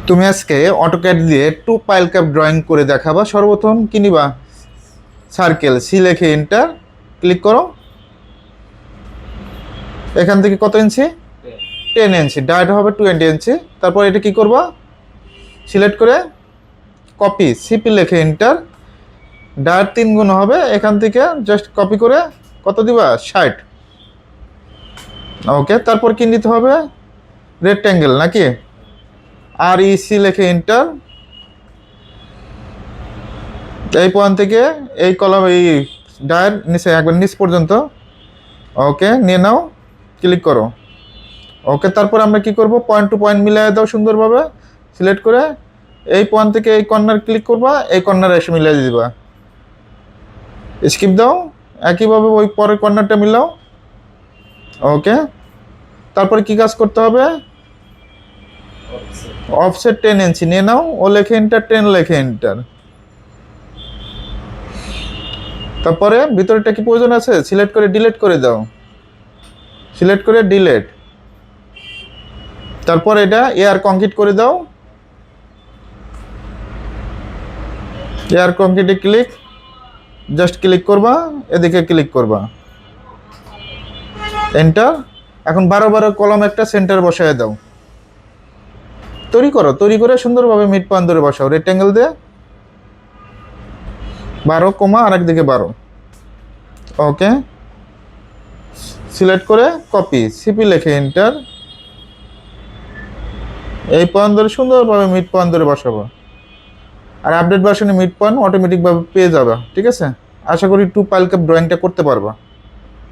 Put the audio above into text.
তুমি আজকে অটোক্যাড দিয়ে টু পাইল ক্যাপ ড্রয়িং করে দেখাবা। সর্বপ্রথম কি নিবা? সার্কেল, সি লেখে এন্টার ক্লিক করো। এখান থেকে কত ইঞ্চি? 10 ইঞ্চি। ডায়াটা হবে 20 ইঞ্চি। তারপর এটা কি করবা? সিলেক্ট করে কপি, সিপি লেখে এন্টার। ডায়ার 3 গুণ হবে, এখান থেকে জাস্ট কপি করে কত দিবা? 60। ওকে, তারপর কি নিতে হবে? রেক্ট্যাঙ্গেল নাকি? আর ই সি লেখে এন্টার। এই পয়েন্ট থেকে এই কলাম, এই ডায়ের নিচে একবার নিচ পর্যন্ত ওকে নিয়ে নাও, ক্লিক করো। ওকে, তারপর আমরা কি করব? পয়েন্ট টু পয়েন্ট মিলিয়ে দাও সুন্দরভাবে। সিলেক্ট করে এই পয়েন্ট থেকে এই কর্নার ক্লিক করবা, এই কর্নারে এসে মিলিয়ে দিবা। স্কিপ দাও, একইভাবে ওই পরের কর্নারটা মিলাও। ওকে, তারপরে কি কাজ করতে হবে? অফসেট 10 ইঞ্চি নিয়ে নাও, ও লেখে এন্টার, 10 লেখে এন্টার। তারপরে ভিতরেটা কি প্রয়োজন আছে? সিলেক্ট করে ডিলিট করে দাও। সিলেক্ট করে ডিলিট। তারপর এটা এয়ার কংক্রিট করে দাও। এয়ার কংক্রিটে ক্লিক, জাস্ট ক্লিক করবা, এদিকে ক্লিক করবা, এন্টার। এখন 12 কলম একটা সেন্টার বসায় দাও। তৈরি করো, তৈরি করে সুন্দরভাবে মিড পয়েন্ট ধরে বসাও রেক্ট্যাঙ্গেল দিয়ে। 12 কমা আর একদিকে 12। ওকে, সিলেক্ট করে কপি, সিপি লেখে এন্টার। এই পয়েন্ট ধরে সুন্দরভাবে মিড পয়েন্ট ধরে বসাবো। আর আপডেট ভার্সনে মিড পয়েন্ট অটোমেটিকভাবে পেয়ে যাবে। ঠিক আছে, আশা করি টু পাইল ক্যাপ ড্রয়িংটা করতে পারবা।